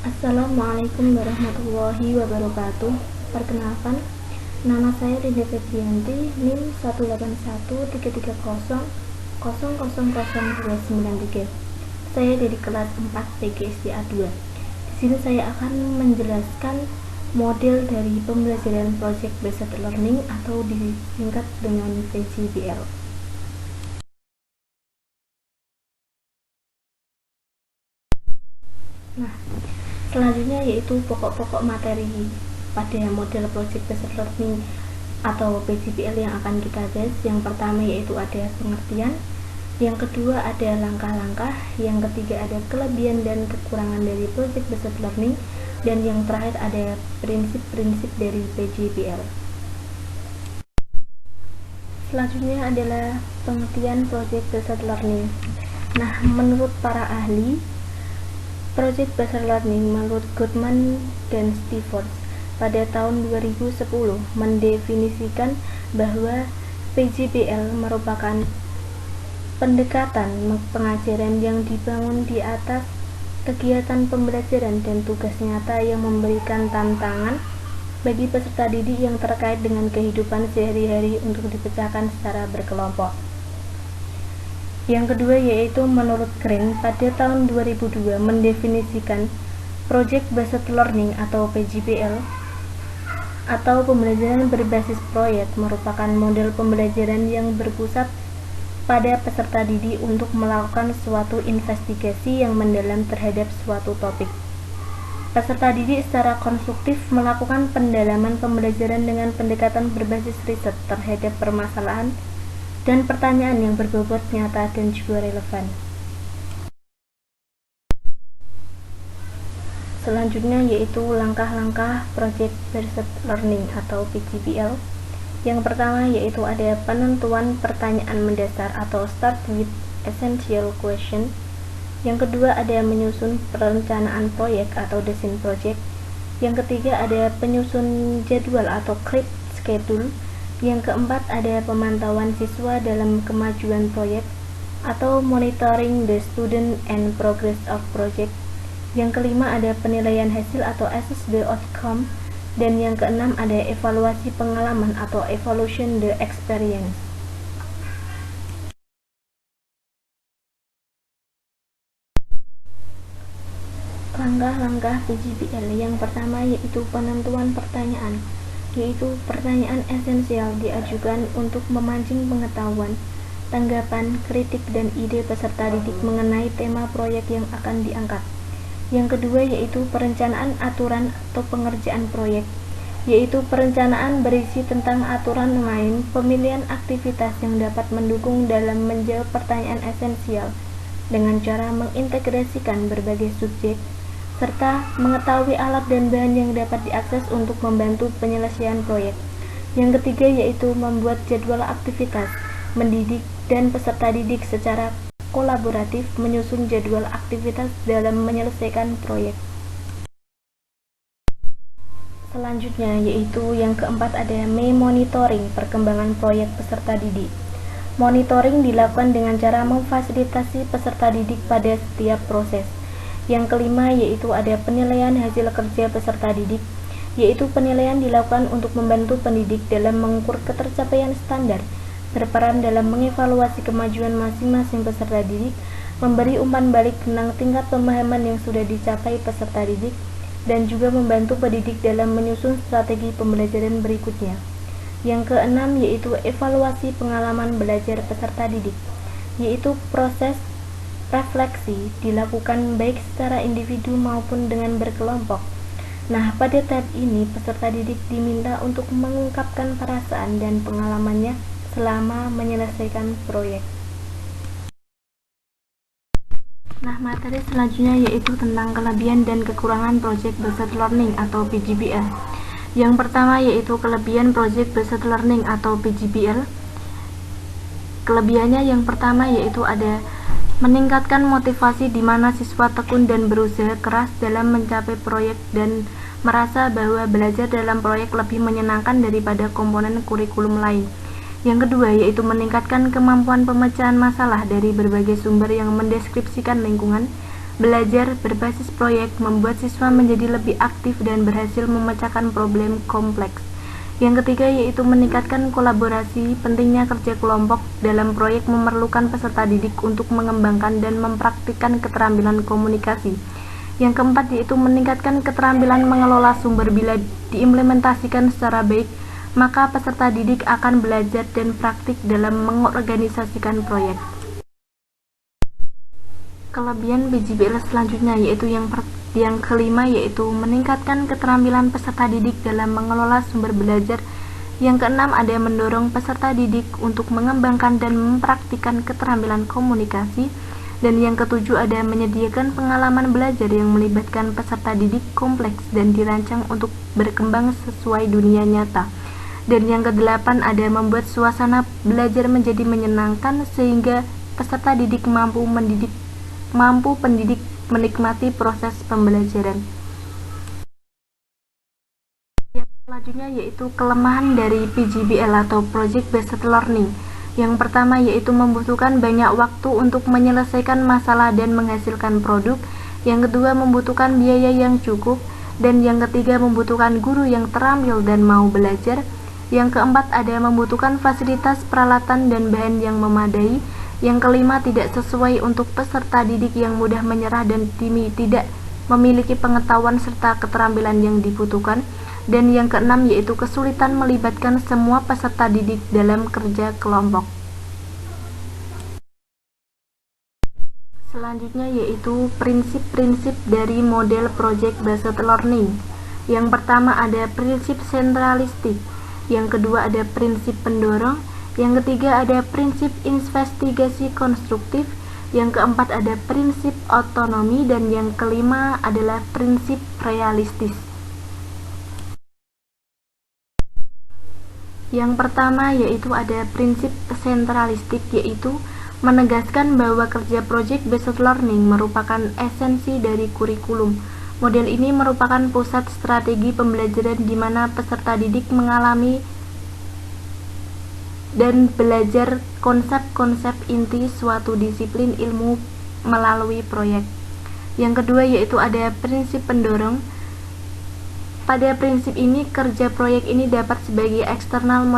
Assalamualaikum warahmatullahi wabarakatuh. Perkenalkan, nama saya Rinda Febrianti, NIM 1813300000293. Saya dari kelas 4 PGSD A2. Di sini saya akan menjelaskan model dari pembelajaran Project Based Learning atau disingkat dengan PJBL. Nah, selanjutnya yaitu pokok-pokok materi pada model Project Based Learning atau PJBL yang akan kita bahas. Yang pertama yaitu ada pengertian, yang kedua ada langkah-langkah, yang ketiga ada kelebihan dan kekurangan dari Project Based Learning, dan yang terakhir ada prinsip-prinsip dari PJBL. Selanjutnya adalah pengertian Project Based Learning. Nah, menurut para ahli, Project Based Learning menurut Goodman dan Stevens pada tahun 2010 mendefinisikan bahwa PJBL merupakan pendekatan pengajaran yang dibangun di atas kegiatan pembelajaran dan tugas nyata yang memberikan tantangan bagi peserta didik yang terkait dengan kehidupan sehari-hari untuk dipecahkan secara berkelompok. Yang kedua yaitu menurut Green pada tahun 2002 mendefinisikan Project Based Learning atau PJBL atau pembelajaran berbasis proyek merupakan model pembelajaran yang berpusat pada peserta didik untuk melakukan suatu investigasi yang mendalam terhadap suatu topik. Peserta didik secara konstruktif melakukan pendalaman pembelajaran dengan pendekatan berbasis riset terhadap permasalahan dan pertanyaan yang berbobot nyata dan juga relevan. Selanjutnya yaitu langkah-langkah Project Based Learning atau PJBL. Yang pertama yaitu ada penentuan pertanyaan mendasar atau start with essential question. Yang kedua ada menyusun perencanaan proyek atau design project. Yang ketiga ada penyusun jadwal atau create schedule. Yang keempat ada pemantauan siswa dalam kemajuan proyek atau monitoring the student and progress of project. Yang kelima ada penilaian hasil atau assess the outcome. Dan yang keenam ada evaluasi pengalaman atau evaluation the experience. Langkah-langkah PJBL yang pertama yaitu penentuan pertanyaan, yaitu pertanyaan esensial diajukan untuk memancing pengetahuan, tanggapan, kritik, dan ide peserta didik mengenai tema proyek yang akan diangkat. Yang kedua yaitu perencanaan aturan atau pengerjaan proyek, yaitu perencanaan berisi tentang aturan main, pemilihan aktivitas yang dapat mendukung dalam menjawab pertanyaan esensial dengan cara mengintegrasikan berbagai subjek, serta mengetahui alat dan bahan yang dapat diakses untuk membantu penyelesaian proyek. Yang ketiga yaitu membuat jadwal aktivitas, mendidik dan peserta didik secara kolaboratif menyusun jadwal aktivitas dalam menyelesaikan proyek. Selanjutnya yaitu yang keempat ada monitoring perkembangan proyek peserta didik. Monitoring dilakukan dengan cara memfasilitasi peserta didik pada setiap proses. Yang kelima yaitu ada penilaian hasil kerja peserta didik, yaitu penilaian dilakukan untuk membantu pendidik dalam mengukur ketercapaian standar, berperan dalam mengevaluasi kemajuan masing-masing peserta didik, memberi umpan balik tentang tingkat pemahaman yang sudah dicapai peserta didik, dan juga membantu pendidik dalam menyusun strategi pembelajaran berikutnya. Yang keenam yaitu evaluasi pengalaman belajar peserta didik, yaitu proses refleksi dilakukan baik secara individu maupun dengan berkelompok. Nah, pada tahap ini peserta didik diminta untuk mengungkapkan perasaan dan pengalamannya selama menyelesaikan proyek. Nah, materi selanjutnya yaitu tentang kelebihan dan kekurangan Project Based Learning atau PJBL. Yang pertama yaitu kelebihan Project Based Learning atau PJBL. Kelebihannya yang pertama yaitu ada meningkatkan motivasi di mana siswa tekun dan berusaha keras dalam mencapai proyek dan merasa bahwa belajar dalam proyek lebih menyenangkan daripada komponen kurikulum lain. Yang kedua yaitu meningkatkan kemampuan pemecahan masalah dari berbagai sumber yang mendeskripsikan lingkungan, Belajar berbasis proyek membuat siswa menjadi lebih aktif dan berhasil memecahkan problem kompleks. Yang ketiga yaitu meningkatkan kolaborasi. Pentingnya kerja kelompok dalam proyek memerlukan peserta didik untuk mengembangkan dan mempraktikkan keterampilan komunikasi. Yang keempat yaitu meningkatkan keterampilan mengelola sumber. Bila diimplementasikan secara baik, maka peserta didik akan belajar dan praktik dalam mengorganisasikan proyek. Kelebihan PJBL selanjutnya yaitu yang kelima yaitu meningkatkan keterampilan peserta didik dalam mengelola sumber belajar. Yang keenam ada mendorong peserta didik untuk mengembangkan dan mempraktikkan keterampilan komunikasi. Dan yang ketujuh ada menyediakan pengalaman belajar yang melibatkan peserta didik kompleks dan dirancang untuk berkembang sesuai dunia nyata. Dan yang kedelapan ada membuat suasana belajar menjadi menyenangkan sehingga peserta didik mampu pendidik menikmati proses pembelajaran. Yang selanjutnya yaitu kelemahan dari PJBL atau Project Based Learning. Yang pertama yaitu membutuhkan banyak waktu untuk menyelesaikan masalah dan menghasilkan produk. Yang kedua membutuhkan biaya yang cukup. Dan yang ketiga membutuhkan guru yang terampil dan mau belajar. Yang keempat ada membutuhkan fasilitas, peralatan, dan bahan yang memadai. Yang kelima tidak sesuai untuk peserta didik yang mudah menyerah dan tidak memiliki pengetahuan serta keterampilan yang dibutuhkan. Dan yang keenam yaitu kesulitan melibatkan semua peserta didik dalam kerja kelompok. Selanjutnya yaitu prinsip-prinsip dari model Project Based Learning. Yang pertama ada prinsip sentralistik. Yang kedua ada prinsip pendorong. Yang ketiga ada prinsip investigasi konstruktif. Yang keempat ada prinsip otonomi. Dan yang kelima adalah prinsip realistis. Yang pertama yaitu ada prinsip sentralistik, yaitu menegaskan bahwa kerja Project Based Learning merupakan esensi dari kurikulum. Model ini merupakan pusat strategi pembelajaran di mana peserta didik mengalami dan belajar konsep-konsep inti suatu disiplin ilmu melalui proyek. Yang kedua yaitu ada prinsip pendorong. Pada prinsip ini, kerja proyek ini dapat sebagai external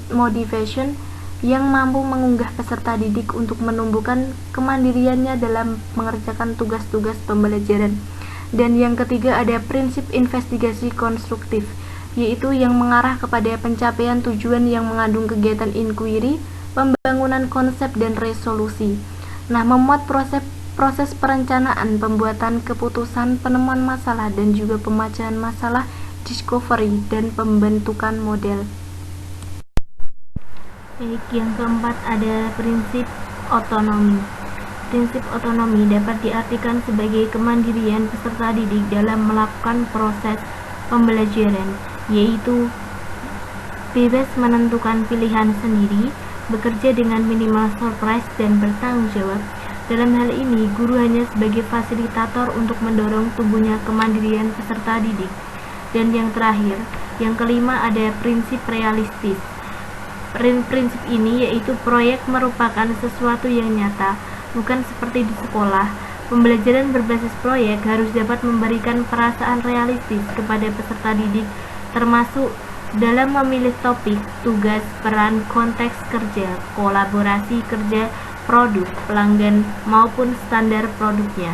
motivation yang mampu mengunggah peserta didik untuk menumbuhkan kemandiriannya dalam mengerjakan tugas-tugas pembelajaran. Dan yang ketiga ada prinsip investigasi konstruktif, yaitu yang mengarah kepada pencapaian tujuan yang mengandung kegiatan inquiry, pembangunan konsep dan resolusi. Nah, memuat proses perencanaan, pembuatan keputusan, penemuan masalah dan juga pemecahan masalah, discovery dan pembentukan model. Baik, yang keempat ada prinsip otonomi. Prinsip otonomi dapat diartikan sebagai kemandirian peserta didik dalam melakukan proses pembelajaran, yaitu bebas menentukan pilihan sendiri, bekerja dengan minimal surprise dan bertanggung jawab. Dalam hal ini, guru hanya sebagai fasilitator untuk mendorong tumbuhnya kemandirian peserta didik. Dan yang terakhir, yang kelima ada prinsip realistis. Prinsip ini yaitu proyek merupakan sesuatu yang nyata, bukan seperti di sekolah. Pembelajaran berbasis proyek harus dapat memberikan perasaan realistis kepada peserta didik, termasuk dalam memilih topik, tugas, peran, konteks kerja, kolaborasi kerja, produk, pelanggan, maupun standar produknya.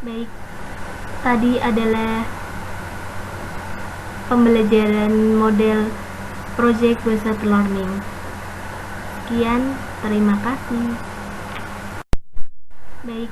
Baik, tadi adalah pembelajaran model project based learning. Sekian, terima kasih. Baik,